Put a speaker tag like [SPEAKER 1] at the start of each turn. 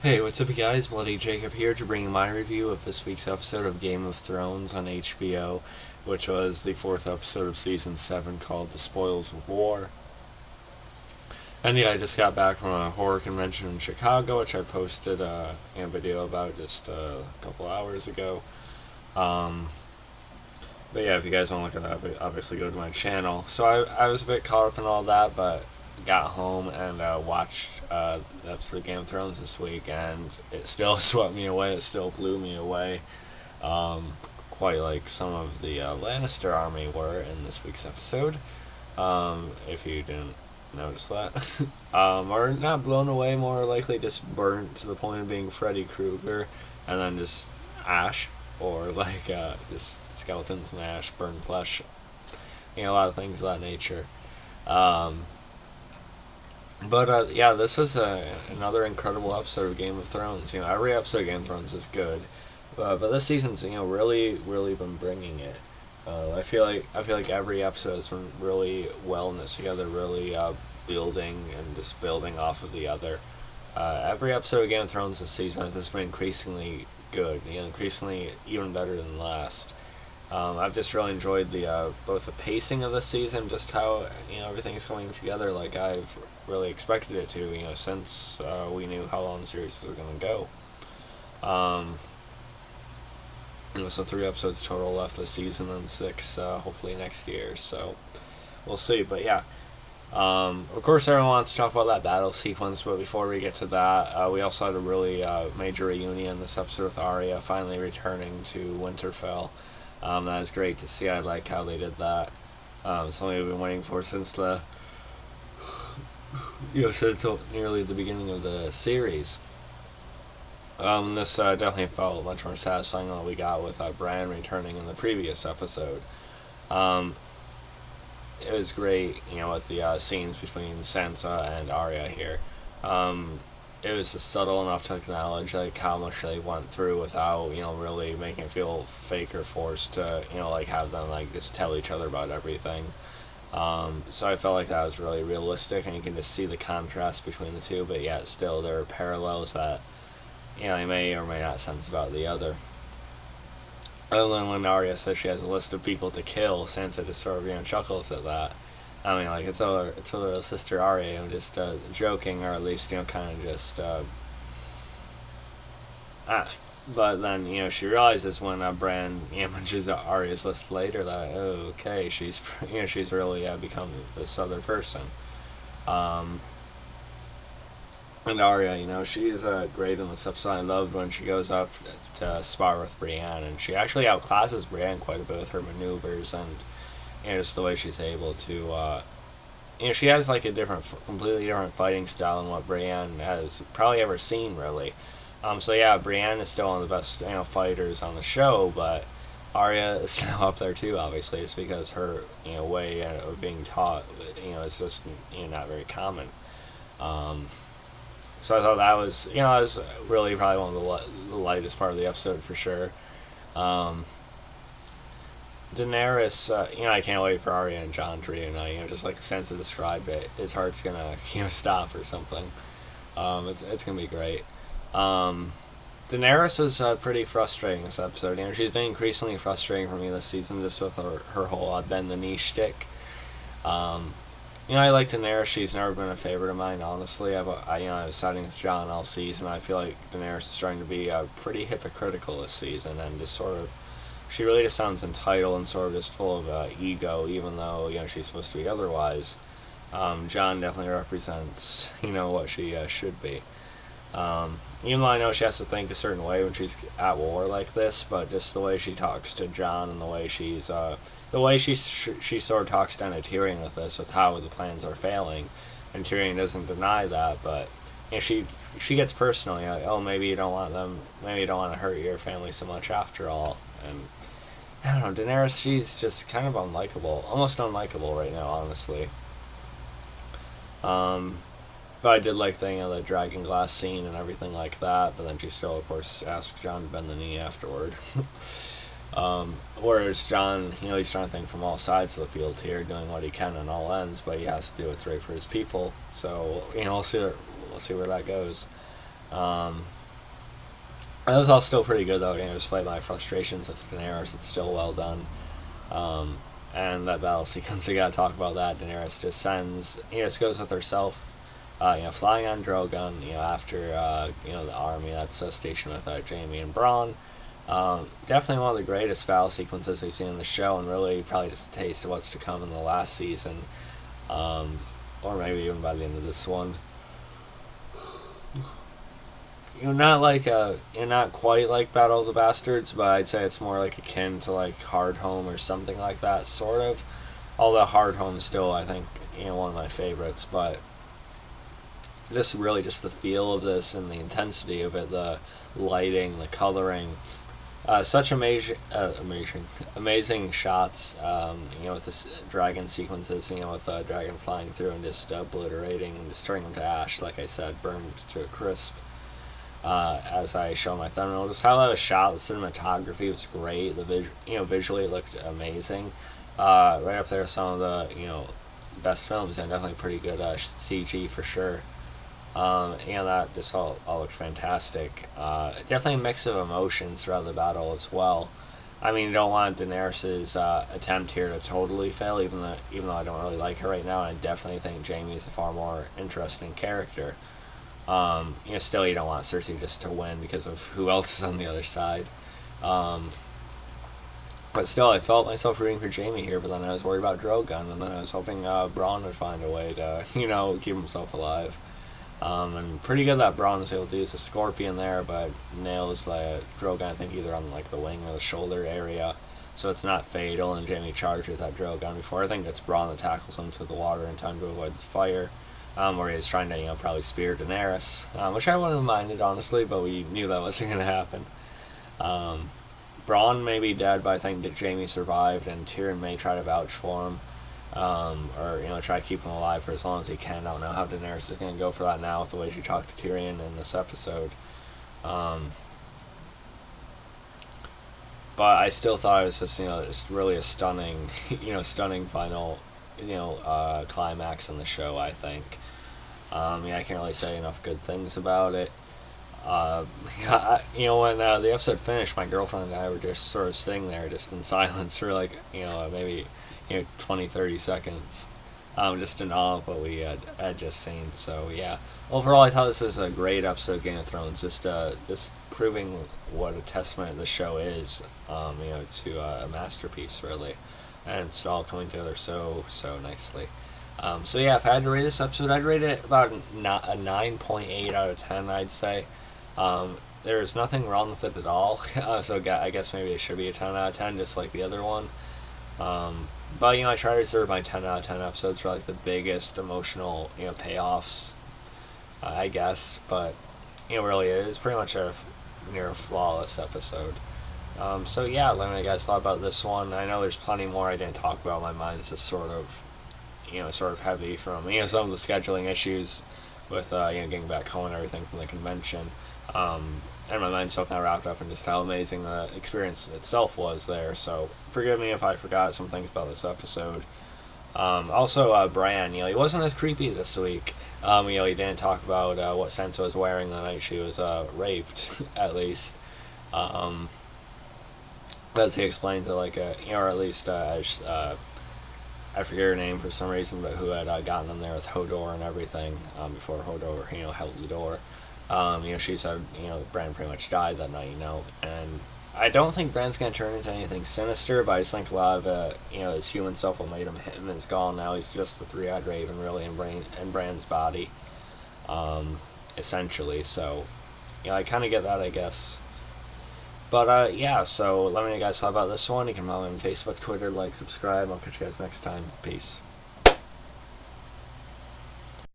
[SPEAKER 1] Hey, what's up, you guys? Bloody Jacob here to bring you my review of this week's episode of Game of Thrones on HBO, which was the fourth episode of season 7 called The Spoils of War. And yeah, I just got back from a horror convention in Chicago, which I posted a video about just a couple hours ago. But yeah, if you guys want to look at that, obviously go to my channel. So I was a bit caught up in all that, but got home and watched the episode of Game of Thrones this week, and it still swept me away. It still blew me away, quite like some of the Lannister army were in this week's episode. If you didn't notice that, or not blown away, more likely just burnt to the point of being Freddy Krueger, and then just ash, or like just skeletons and ash, burned flesh. A lot of things of that nature. But yeah, this is another incredible episode of Game of Thrones. Every episode of Game of Thrones is good, but this season's really been bringing it. I feel like every episode has been really well knit together, really building and just building off of the other. Every episode of Game of Thrones this season has just been increasingly good, increasingly even better than last. I've just really enjoyed the both the pacing of this season, just how everything's coming together like I've really expected it to. Since we knew how long the series was going to go. So 3 episodes total left this season, and 6 hopefully next year. So we'll see. But yeah, of course everyone wants to talk about that battle sequence. But before we get to that, we also had a really major reunion this episode with Arya finally returning to Winterfell. That was great to see. I like how they did that. Something we've been waiting for since since nearly the beginning of the series. This definitely felt much more satisfying than what we got with Bran returning in the previous episode. It was great, with the scenes between Sansa and Arya here. It was just subtle enough to acknowledge how much they went through without really making it feel fake or forced to have them just tell each other about everything. So I felt like that was really realistic, and you can just see the contrast between the two, but yet still there are parallels that they may or may not sense about the other. Other than when Arya says she has a list of people to kill, Sansa just sort of chuckles at that. I mean, it's her little sister Arya, just joking, or at least, kind of just, but then, she realizes when Bran, mentions Arya's list later that, oh, okay, she's really become this other person. And Arya, she's great in this episode. I loved when she goes up to spar with Brienne, and she actually outclasses Brienne quite a bit with her maneuvers, and just the way she's able to, she has a completely different fighting style than what Brienne has probably ever seen, really. So yeah, Brienne is still one of the best, fighters on the show, but Arya is now up there too, obviously. It's because her, way of being taught, is just, not very common. So I thought that was, that was really probably one of the lightest part of the episode for sure. Daenerys, I can't wait for Arya and Jon to reunite. Just like Sansa described it, his heart's gonna, stop or something. It's gonna be great. Daenerys was pretty frustrating this episode. She's been increasingly frustrating for me this season, just with her whole bend the knee shtick. I like Daenerys. She's never been a favorite of mine, honestly. I was siding with Jon all season. I feel like Daenerys is starting to be pretty hypocritical this season, and just sort of, she really just sounds entitled and sort of just full of ego, even though, she's supposed to be otherwise. Jon definitely represents, what she should be. Even though I know she has to think a certain way when she's at war like this, but just the way she talks to Jon and the way she sort of talks down to Tyrion with this, with how the plans are failing, and Tyrion doesn't deny that, but she gets personal. Oh, maybe you don't want to hurt your family so much after all, and I don't know, Daenerys, she's just kind of almost unlikable right now, honestly. But I did like the dragon glass scene and everything like that, but then she still, of course, asked Jon to bend the knee afterward. Whereas Jon, he's trying to think from all sides of the field here, doing what he can on all ends, but he has to do what's right for his people. So, we'll see where that goes. Um, it was all still pretty good though. Despite my frustrations with Daenerys, it's still well done. Um, and that battle sequence, we gotta talk about that. Daenerys just sends, just goes with herself, flying on Drogon, after, the army that's stationed with Jaime and Bronn. Definitely one of the greatest battle sequences we've seen in the show, and really probably just a taste of what's to come in the last season, or maybe even by the end of this one. Not like not quite like Battle of the Bastards, but I'd say it's more like akin to like Hard Home or something like that, sort of. Although Hard Home still, I think, one of my favorites, but this really just the feel of this and the intensity of it, the lighting, the coloring, such amazing shots. With this dragon sequences, with dragon flying through and just obliterating, just turning them to ash, like I said, burned to a crisp. As I show my thumbnail, just how that was shot. The cinematography was great. Visually it looked amazing. Right up there with some of the best films, and definitely pretty good CG for sure. That just all looked fantastic. Definitely a mix of emotions throughout the battle as well. I mean, you don't want Daenerys' attempt here to totally fail, even though I don't really like her right now, and I definitely think Jaime is a far more interesting character. Still you don't want Cersei just to win because of who else is on the other side. But still, I felt myself rooting for Jaime here, but then I was worried about Drogon, and then I was hoping Bronn would find a way to, keep himself alive. And pretty good that Bronn was able to use a scorpion there, but nails Drogon, I think, either on like the wing or the shoulder area, so it's not fatal, and Jaime charges at Drogon before I think it's Bronn that tackles him to the water in time to avoid the fire. Where he was trying to, probably spear Daenerys, which I wouldn't have minded, honestly, but we knew that wasn't going to happen. Bronn may be dead, but I think that Jaime survived, and Tyrion may try to vouch for him, or, try to keep him alive for as long as he can. I don't know how Daenerys is going to go for that now with the way she talked to Tyrion in this episode. But I still thought it was just, just really a stunning, stunning final, climax in the show, I think. I can't really say enough good things about it. When the episode finished, my girlfriend and I were just sort of sitting there just in silence for like, maybe 20-30 seconds, just in awe of what we had just seen. So yeah, overall I thought this was a great episode of Game of Thrones, just proving what a testament the show is, to a masterpiece really, and it's all coming together so nicely. So yeah, if I had to rate this episode, I'd rate it about a 9.8 out of 10, I'd say. There's nothing wrong with it at all, so I guess maybe it should be a 10 out of 10, just like the other one. But, I try to reserve my 10 out of 10 episodes for, like, the biggest emotional, payoffs, I guess. But, really, it is pretty much a near flawless episode. So, yeah, let me know what you guys thought about this one. I know there's plenty more I didn't talk about. My mind's just sort of heavy from, some of the scheduling issues with, getting back home and everything from the convention. And my mind's still kind of wrapped up in just how amazing the experience itself was there. So forgive me if I forgot some things about this episode. Also, Bran, he wasn't as creepy this week. He didn't talk about what Sansa was wearing the night she was raped, at least. As he explains it, like, or at least as I forget her name for some reason, but who had gotten him there with Hodor and everything before Hodor, held the door. She said, Bran pretty much died that night, and I don't think Bran's going to turn into anything sinister, but I just think a lot of, his human self will made him is gone now. He's just the three-eyed raven, really, in Bran's body, essentially, so, I kind of get that, I guess. But, yeah, so let me know what you guys thought about this one. You can follow me on Facebook, Twitter, subscribe. I'll catch you guys next time. Peace.